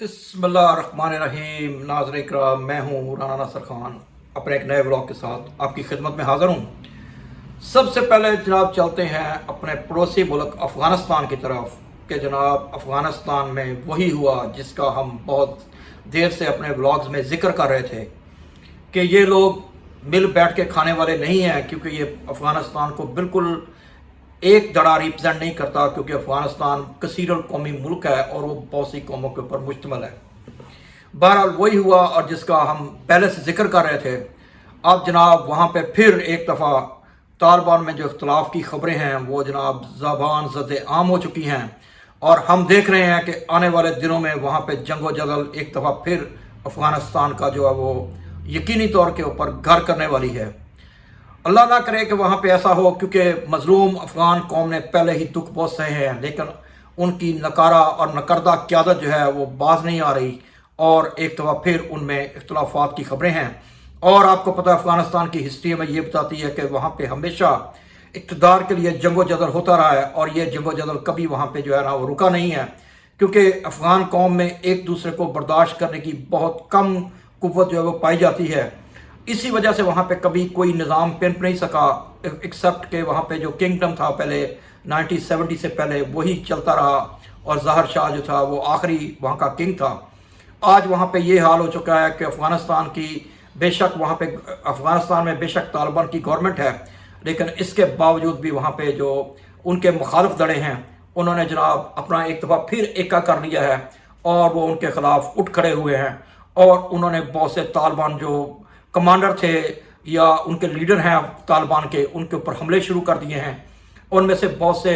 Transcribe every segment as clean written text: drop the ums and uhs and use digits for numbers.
बिस्मिल्लाहिर्रहमानिर्रहीम। नाज़रीन किराम, मैं हूँ राना नासिर खान अपने एक नए ब्लॉग के साथ आपकी खिदमत में हाज़िर हूँ। सबसे पहले जनाब चलते हैं अपने पड़ोसी मुल्क अफ़गानिस्तान की तरफ कि जनाब अफ़गानिस्तान में वही हुआ जिसका हम बहुत देर से अपने ब्लॉग्स में ज़िक्र कर रहे थे कि ये लोग मिल बैठ के खाने वाले नहीं हैं, क्योंकि ये अफ़गानिस्तान को बिल्कुल एक धड़ा रिप्रेजेंट नहीं करता, क्योंकि अफ़गानिस्तान कसीरल कौमी मुल्क है और वो बहुत सी कौमों के ऊपर मुश्तमिल है। बहरहाल वही हुआ और जिसका हम पहले से जिक्र कर रहे थे। अब जनाब वहाँ पे फिर एक दफ़ा तालिबान में जो इख्तलाफ की ख़बरें हैं वो जनाब ज़बान ज़द आम हो चुकी हैं, और हम देख रहे हैं कि आने वाले दिनों में वहाँ पे जंग व जदल एक दफ़ा फिर अफ़गानिस्तान का जो है वो यकीनी तौर के ऊपर घर करने वाली है। अल्लाह ना करे कि वहाँ पे ऐसा हो, क्योंकि मज़लूम अफ़गान कौम ने पहले ही दुख बहुत सहे हैं, लेकिन उनकी नकारा और नकरदा क़यादत जो है वो बाज नहीं आ रही, और एक दफ़ा फिर उनमें इख्तलाफात की ख़बरें हैं। और आपको पता है अफ़गानिस्तान की हिस्ट्री में ये बताती है कि वहाँ पे हमेशा इक़्तिदार के लिए जंगो जदल होता रहा है, और ये जंगो जदल कभी वहाँ पे जो है ना वो रुका नहीं है, क्योंकि अफ़गान कौम में एक दूसरे को बर्दाश्त करने की बहुत कम कुव्वत जो है वो पाई जाती है। इसी वजह से वहाँ पे कभी कोई निज़ाम पनप नहीं सका, एक्सेप्ट कि वहाँ पे जो किंगडम था पहले 1970 से पहले वही चलता रहा, और ज़हर शाह जो था वो आखिरी वहाँ का किंग था। आज वहाँ पे ये हाल हो चुका है कि अफ़गानिस्तान की बेशक वहाँ पे अफ़गानिस्तान में बेशक तालिबान की गवर्नमेंट है, लेकिन इसके बावजूद भी वहाँ पे जो उनके मुखालिफ दड़े हैं उन्होंने जनाब अपना एक दफ़ा फिर एका कर लिया है, और वो उनके ख़िलाफ़ उठ खड़े हुए हैं, और उन्होंने बहुत से तालिबान जो कमांडर थे या उनके लीडर हैं तालिबान के, उनके ऊपर हमले शुरू कर दिए हैं। उनमें से बहुत से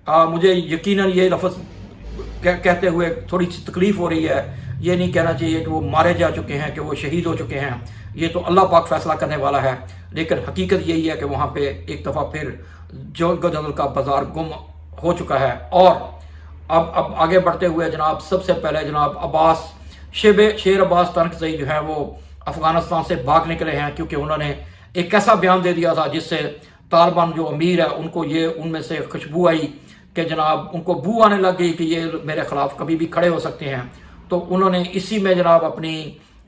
मुझे यकीनन ये लफ्ज़ कहते हुए थोड़ी सी तकलीफ़ हो रही है। ये नहीं कहना चाहिए कि वो मारे जा चुके हैं, कि वो शहीद हो चुके हैं, ये तो अल्लाह पाक फैसला करने वाला है, लेकिन हकीकत यही है कि वहाँ पे एक दफ़ा फिर जंग जदल का बाजार गुम हो चुका है। और अब आगे बढ़ते हुए जनाब सबसे पहले जनाब अब्बास शेर अब्बास तनकज़ई जो है वो अफ़गानिस्तान से भाग निकले हैं, क्योंकि उन्होंने एक ऐसा बयान दे दिया था जिससे तालिबान जो अमीर है उनको ये उनमें से खुशबू आई कि जनाब उनको बू आने लग गई कि ये मेरे ख़िलाफ़ कभी भी खड़े हो सकते हैं। तो उन्होंने इसी में जनाब अपनी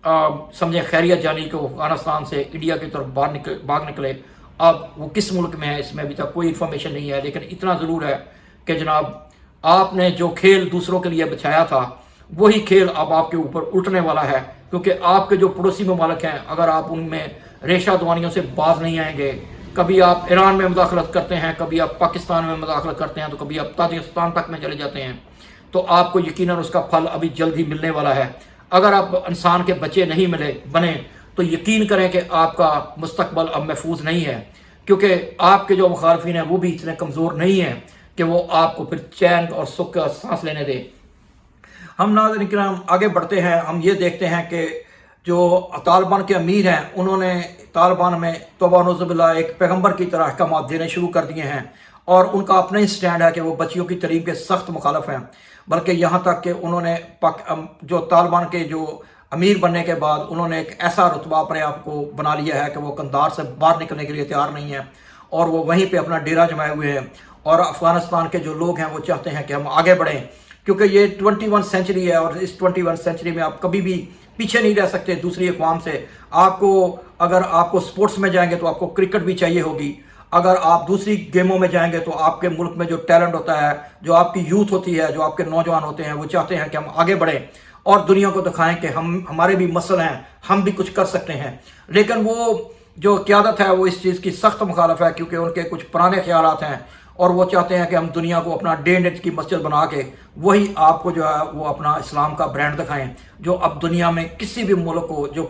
समझे खैरियत जानी कि अफ़गानिस्तान से इंडिया की तरफ भाग निकले। अब वो किस मुल्क में है इसमें अभी तक कोई इन्फॉर्मेशन नहीं है, लेकिन इतना ज़रूर है कि जनाब आपने जो खेल दूसरों के लिए बिछाया था वही खेल अब आपके ऊपर उल्टने वाला है, क्योंकि आपके जो पड़ोसी ममालिक हैं अगर आप उनमें रेशा दवानियों से बाज नहीं आएंगे, कभी आप ईरान में मुदाखलत करते हैं, कभी आप पाकिस्तान में मुदाखलत करते हैं, तो कभी आप ताजिकिस्तान तक में चले जाते हैं, तो आपको यकीनन उसका फल अभी जल्द ही मिलने वाला है। अगर आप इंसान के बच्चे नहीं बने तो यकीन करें कि आपका मुस्तकबल अब महफूज नहीं है, क्योंकि आपके जो मुखालफिन हैं वो भी इतने कमज़ोर नहीं हैं कि वो आपको फिर चैन और सुख का सांस लेने दें। हम नाज़रीन किराम आगे बढ़ते हैं। हम ये देखते हैं कि जो तालिबान के अमीर हैं उन्होंने तालिबान में तौबा नौज़ुबिल्लाह एक पैगंबर की तरह अहकाम देने शुरू कर दिए हैं, और उनका अपना ही स्टैंड है कि वो बच्चियों की तलीम के सख्त मुखालफ हैं। बल्कि यहाँ तक कि उन्होंने जो तालिबान के जो अमीर बनने के बाद उन्होंने एक ऐसा रुतबा अपने आप को बना लिया है कि वो कंधार से बाहर निकलने के लिए तैयार नहीं है, और वो वहीं पर अपना डेरा जमाए हुए हैं। और अफ़गानिस्तान के जो लोग हैं वो चाहते हैं कि हम आगे बढ़ें, क्योंकि ये 21 सेंचुरी है, और इस 21 सेंचुरी में आप कभी भी पीछे नहीं रह सकते दूसरी अक़वाम से। अगर आपको स्पोर्ट्स में जाएंगे तो आपको क्रिकेट भी चाहिए होगी, अगर आप दूसरी गेमों में जाएंगे तो आपके मुल्क में जो टैलेंट होता है, जो आपकी यूथ होती है, जो आपके नौजवान होते हैं, वो चाहते हैं कि हम आगे बढ़ें और दुनिया को दिखाएं कि हमारे भी मसल हैं, हम भी कुछ कर सकते हैं। लेकिन वो जो क़यादत है वो इस चीज़ की सख्त मुखालफ है, क्योंकि उनके कुछ पुराने ख्यालात हैं, और वो चाहते हैं कि हम दुनिया को अपना डे नेट की मस्जिद बना के वही आपको जो है वो अपना इस्लाम का ब्रांड दिखाएं, जो अब दुनिया में किसी भी मुल्क को, जो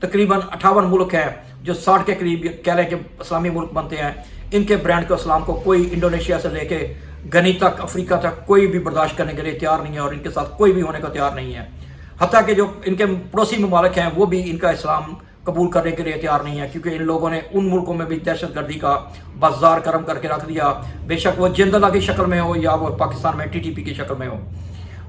तकरीबन 58 मुल्क हैं जो 60 के करीब कह रहे हैं कि इस्लामी मुल्क बनते हैं, इनके ब्रांड को इस्लाम को कोई इंडोनेशिया से लेके गनी तक, अफ्रीका तक कोई भी बर्दाश्त करने के लिए तैयार नहीं है, और इनके साथ कोई भी होने को तैयार नहीं है। हत्ता कि जो इनके पड़ोसी ममालिक हैं वो भी इनका इस्लाम कबूल करने के लिए तैयार नहीं है, क्योंकि इन लोगों ने उन मुल्कों में भी दहशत गर्दी का बाजार गर्म करके रख दिया, बेशक वो जिंदला की शक्ल में हो या वो पाकिस्तान में TTP की शक्ल में हो।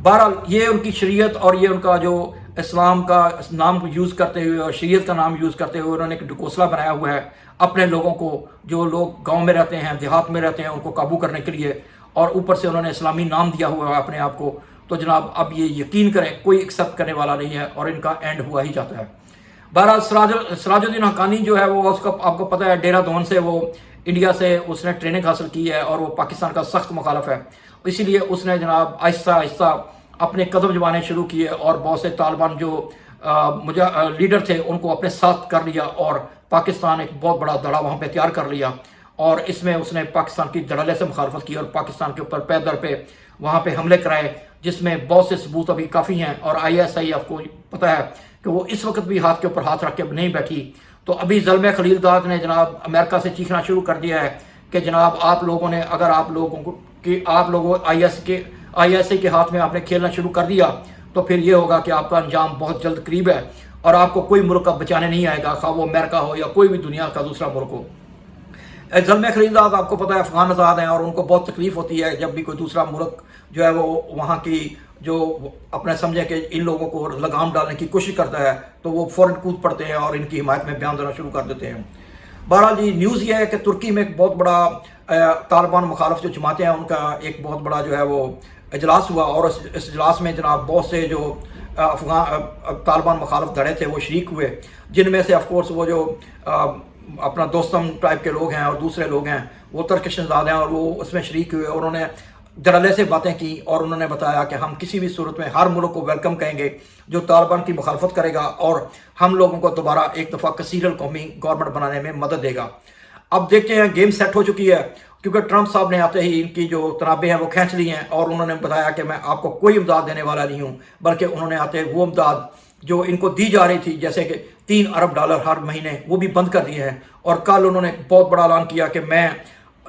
बहरहाल ये उनकी शरीयत और ये उनका जो इस्लाम का नाम यूज़ करते हुए और शरीयत का नाम यूज़ करते हुए उन्होंने एक ढकोसला बनाया हुआ है अपने लोगों को, जो लोग गाँव में रहते हैं, देहात में रहते हैं, उनको काबू करने के लिए, और ऊपर से उन्होंने इस्लामी नाम दिया हुआ है अपने आप को। تو جناب اب یہ یقین کریں کوئی ایکسیپٹ کرنے والا نہیں ہے اور ان کا اینڈ ہوا ہی جاتا ہے۔ بہرحال سراج الدین حقانی جو ہے وہ اس کا آپ کو پتہ ہے دہرادون سے وہ انڈیا سے اس نے ٹریننگ حاصل کی ہے اور وہ پاکستان کا سخت مخالف ہے، اسی لیے اس نے جناب آہستہ آہستہ اپنے قدم جمانے شروع کیے اور بہت سے طالبان جو لیڈر تھے ان کو اپنے ساتھ کر لیا اور پاکستان ایک بہت بڑا دڑا وہاں پہ تیار کر لیا، اور اس میں اس نے پاکستان کی دھڑلے سے مخالفت کی اور پاکستان کے اوپر پے در پہ وہاں پہ حملے کرائے، جس میں بہت سے ثبوت ابھی کافی ہیں، اور ISI آپ کو پتہ ہے کہ وہ اس وقت بھی ہاتھ کے اوپر ہاتھ رکھ کے نہیں بیٹھی۔ تو ابھی زلمے خلیلزاد نے جناب امریکہ سے چیخنا شروع کر دیا ہے کہ جناب آپ لوگوں نے اگر آپ لوگوں ISI کے ہاتھ میں آپ نے کھیلنا شروع کر دیا تو پھر یہ ہوگا کہ آپ کا انجام بہت جلد قریب ہے اور آپ کو کوئی ملک اب بچانے نہیں آئے گا، خواہ وہ امریکہ ہو یا کوئی بھی دنیا کا دوسرا ملک ہو۔ زلمے خلیلزاد آپ کو پتہ ہے افغان آزاد ہیں اور ان کو بہت تکلیف ہوتی ہے جب بھی کوئی دوسرا ملک جو ہے وہ وہاں کی جو اپنے سمجھے کہ ان لوگوں کو لگام ڈالنے کی کوشش کرتا ہے تو وہ فوراً کود پڑتے ہیں اور ان کی حمایت میں بیان دینا شروع کر دیتے ہیں۔ بہرحال جی نیوز یہ ہے کہ ترکی میں ایک بہت بڑا طالبان مخالف جو جماعتیں ہیں ان کا ایک بہت بڑا جو ہے وہ اجلاس ہوا، اور اس اجلاس میں جناب بہت سے جو طالبان مخالف دھڑے تھے وہ شریک ہوئے، جن میں سے آف کورس وہ جو اپنا دوستم ٹائپ کے لوگ ہیں اور دوسرے لوگ ہیں وہ ترکش نژاد ہیں اور وہ اس میں شریک ہوئے، اور انہوں نے دھڑلے سے باتیں کی اور انہوں نے بتایا کہ ہم کسی بھی صورت میں ہر ملک کو ویلکم کہیں گے جو طالبان کی مخالفت کرے گا اور ہم لوگوں کو دوبارہ ایک دفعہ کثیر القومی گورنمنٹ بنانے میں مدد دے گا۔ اب دیکھتے ہیں گیم سیٹ ہو چکی ہے، کیونکہ ٹرمپ صاحب نے آتے ہی ان کی جو تنابیں ہیں وہ کھینچ لی ہیں اور انہوں نے بتایا کہ میں آپ کو کوئی امداد دینے والا نہیں ہوں، بلکہ انہوں نے آتے وہ امداد جو ان کو دی جا رہی تھی جیسے کہ $3 ارب ہر مہینے وہ بھی بند کر دیے ہیں، اور کل انہوں نے بہت بڑا اعلان کیا کہ میں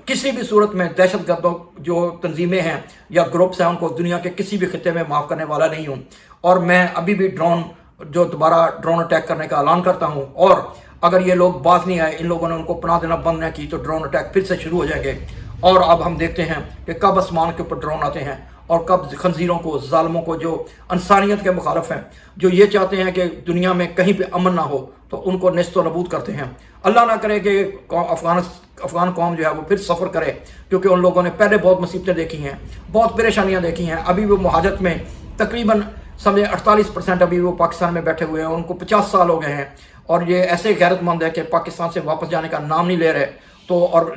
کسی بھی صورت میں دہشت گردوں جو تنظیمیں ہیں یا گروپس ہیں ان کو دنیا کے کسی بھی خطے میں معاف کرنے والا نہیں ہوں، اور میں ابھی بھی دوبارہ ڈرون اٹیک کرنے کا اعلان کرتا ہوں، اور اگر یہ لوگ باز نہیں آئے، ان لوگوں نے ان کو پناہ دینا بند نہ کی تو ڈرون اٹیک پھر سے شروع ہو جائیں گے۔ اور اب ہم دیکھتے ہیں کہ کب آسمان کے اوپر ڈرون آتے ہیں اور کب خنزیروں کو، ظالموں کو جو انسانیت کے مخالف ہیں، جو یہ چاہتے ہیں کہ دنیا میں کہیں پہ امن نہ ہو، تو ان کو نیست و نابود کرتے ہیں۔ اللہ نہ کرے کہ افغان قوم جو ہے وہ پھر سفر کرے، کیونکہ ان لوگوں نے پہلے بہت مصیبتیں دیکھی ہیں، بہت پریشانیاں دیکھی ہیں، ابھی وہ مہاجرت میں تقریباً سمجھے 48% ابھی وہ پاکستان میں بیٹھے ہوئے ہیں، ان کو 50 سال ہو گئے ہیں، اور یہ ایسے غیرت مند ہے کہ پاکستان سے واپس جانے کا نام نہیں لے رہے،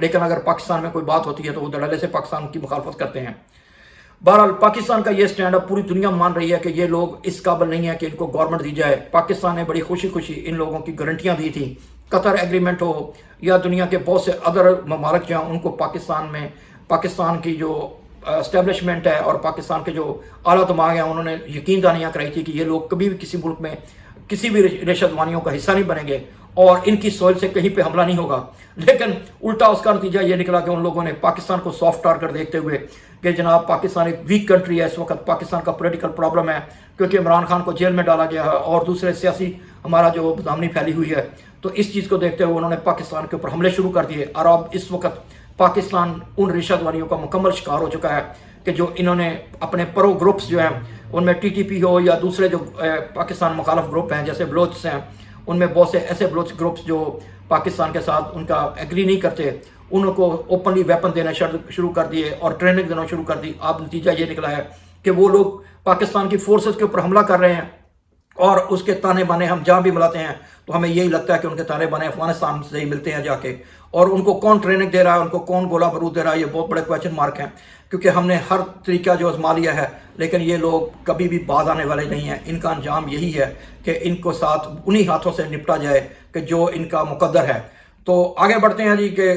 لیکن اگر پاکستان میں کوئی بات ہوتی ہے تو وہ دھڑلے سے پاکستان کی مخالفت کرتے ہیں۔ بہرحال پاکستان کا یہ سٹینڈ اپ پوری دنیا مان رہی ہے کہ یہ لوگ اس قابل نہیں ہے کہ ان کو گورنمنٹ دی جائے۔ پاکستان نے بڑی خوشی ان لوگوں کی گارنٹیاں دی تھیں، قطر ایگریمنٹ ہو یا دنیا کے بہت سے ادر ممالک جو ہیں ان کو پاکستان کی جو اسٹیبلشمنٹ ہے اور پاکستان کے جو اعلیٰ دماغ ہیں انہوں نے یقین دہانیاں کرائی تھی کہ یہ لوگ کبھی بھی کسی ملک میں کسی بھی ریشت وانیوں کا حصہ نہیں بنیں گے اور ان کی سوئل سے کہیں پہ حملہ نہیں ہوگا، لیکن الٹا اس کا نتیجہ یہ نکلا کہ ان لوگوں نے پاکستان کو سافٹ ٹارگٹ دیکھتے ہوئے کہ جناب پاکستان ایک ویک کنٹری ہے، اس وقت پاکستان کا پولیٹیکل پرابلم ہے کیونکہ عمران خان کو جیل میں ڈالا گیا ہے اور دوسرے سیاسی ہمارا جو بدامنی پھیلی ہوئی ہے، تو اس چیز کو دیکھتے ہوئے انہوں نے پاکستان کے اوپر حملے شروع کر دیے، اور اب اس وقت پاکستان ان رشوت واریوں کا مکمل شکار ہو چکا ہے کہ جو انہوں نے اپنے پرو گروپس جو ہیں ان میں TTP ہو یا دوسرے جو پاکستان مخالف گروپ ہیں جیسے بلوچ ہیں، ان میں بہت سے ایسے بلوچ گروپس جو پاکستان کے ساتھ ان کا ایگری نہیں کرتے، انہوں کو اوپنلی ویپن دینا شروع کر دیے اور ٹریننگ دینا شروع کر دی۔ اب نتیجہ یہ نکلا ہے کہ وہ لوگ پاکستان کی فورسز کے اوپر حملہ کر رہے ہیں اور اس کے تانے بانے ہم جہاں بھی ملاتے ہیں تو ہمیں یہی لگتا ہے کہ ان کے تانے بانے افغانستان سے ہی ملتے ہیں جا کے، اور ان کو کون ٹریننگ دے رہا ہے، ان کو کون گولہ بارود دے رہا ہے، یہ بہت بڑے کویسچن مارک ہیں، کیونکہ ہم نے ہر طریقہ جو آزما لیا ہے لیکن یہ لوگ کبھی بھی باز آنے والے نہیں ہیں۔ ان کا انجام یہی ہے کہ ان کو ساتھ انہی ہاتھوں سے نپٹا جائے کہ جو ان کا مقدر ہے۔ تو آگے بڑھتے ہیں جی کہ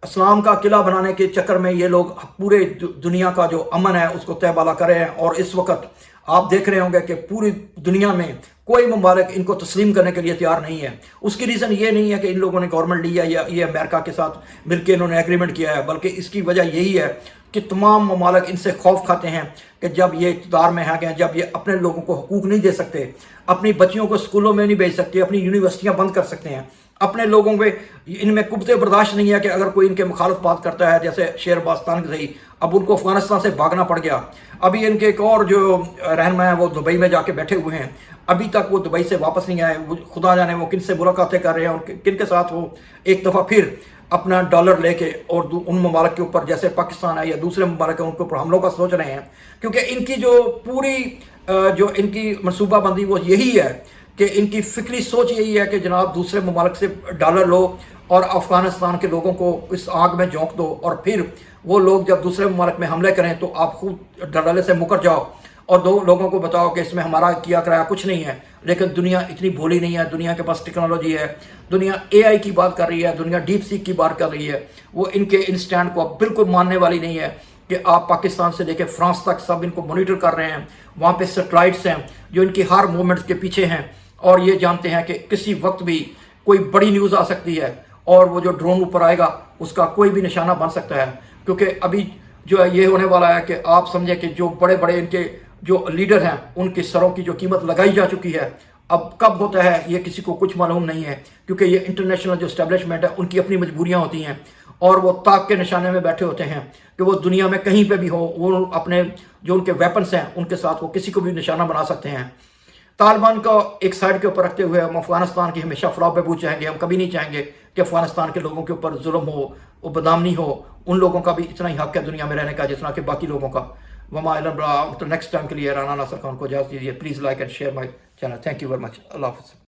اسلام کا قلعہ بنانے کے چکر میں یہ لوگ پورے دنیا کا جو امن ہے اس کو تہ بالا کر رہے ہیں، اور اس وقت آپ دیکھ رہے ہوں گے کہ پوری دنیا میں کوئی ممالک ان کو تسلیم کرنے کے لیے تیار نہیں ہے۔ اس کی ریزن یہ نہیں ہے کہ ان لوگوں نے گورنمنٹ لی ہے یا یہ امریکہ کے ساتھ مل کے انہوں نے ایگریمنٹ کیا ہے، بلکہ اس کی وجہ یہی ہے کہ تمام ممالک ان سے خوف کھاتے ہیں کہ جب یہ اقتدار میں آ گئے، جب یہ اپنے لوگوں کو حقوق نہیں دے سکتے، اپنی بچیوں کو اسکولوں میں نہیں بھیج سکتے، اپنی یونیورسٹیاں بند کر سکتے ہیں، अपने लोगों में इनमें कुब्ज़े बर्दाश्त नहीं है कि अगर कोई इनके मुखालिफ बात करता है, जैसे शेर बास्तान सही, अब उनको अफगानिस्तान से भागना पड़ गया। अभी इनके एक और जो रहनुमा है वो दुबई में जाके बैठे हुए हैं, अभी तक वो दुबई से वापस नहीं आए। खुदा जाने वो किन से मुलाकातें कर रहे हैं और किन के साथ वो एक दफ़ा फिर अपना डॉलर लेके और उन ममालिक के ऊपर, जैसे पाकिस्तान है या दूसरे ममालिक हैं, उनके ऊपर हमलों का सोच रहे हैं। क्योंकि इनकी जो पूरी जो इनकी मनसूबाबंदी वो यही है कि इनकी फिक्री सोच यही है कि जनाब दूसरे ममालिक से डॉलर लो और अफ़गानिस्तान के लोगों को इस आग में झोंक दो, और फिर वो लोग जब दूसरे ममालिक में हमले करें तो आप खुद डराले से मुकर जाओ और दो लोगों को बताओ कि इसमें हमारा किया कराया कुछ नहीं है। लेकिन दुनिया इतनी भोली नहीं है, दुनिया के पास टेक्नोलॉजी है, दुनिया AI की बात कर रही है, दुनिया डीप सीक की बात कर रही है। वो इनके इन स्टैंड को अब बिल्कुल मानने वाली नहीं है कि आप पाकिस्तान से लेकर फ्रांस तक सब इनको मॉनिटर कर रहे हैं। वहाँ पे सैटेलाइट्स हैं जो इनकी हर मूवमेंट्स के पीछे हैं और ये जानते हैं कि किसी वक्त भी कोई बड़ी न्यूज़ आ सकती है और वो जो ड्रोन ऊपर आएगा उसका कोई भी निशाना बन सकता है। क्योंकि अभी जो है ये होने वाला है कि आप समझें कि जो बड़े बड़े इनके जो लीडर हैं उनके सरों की जो कीमत लगाई जा चुकी है, अब कब होता है ये किसी को कुछ मालूम नहीं है। क्योंकि ये इंटरनेशनल जो एस्टेब्लिशमेंट है उनकी अपनी मजबूरियां होती हैं और वो ताक के निशाने में बैठे होते हैं कि वो दुनिया में कहीं पे भी हो, वो अपने जो उनके वेपन्स हैं उनके साथ वो किसी को भी निशाना बना सकते हैं। तालिबान को एक साइड के ऊपर रखते हुए हम अफगानिस्तान की हमेशा फलाह बहबूद चाहेंगे। हम कभी नहीं चाहेंगे कि अफगानिस्तान के लोगों के ऊपर जुल्म हो, वो बदनामी हो। उन लोगों का भी इतना ही हक है दुनिया में रहने का जितना कि बाकी लोगों का। वमा इल्ला बिल्लाह। तो नेक्स्ट टाइम के लिए राना नासिर खान को इजाज़त दीजिए। Please like and share my channel. Thank you very much. Allah हाफ़िज़।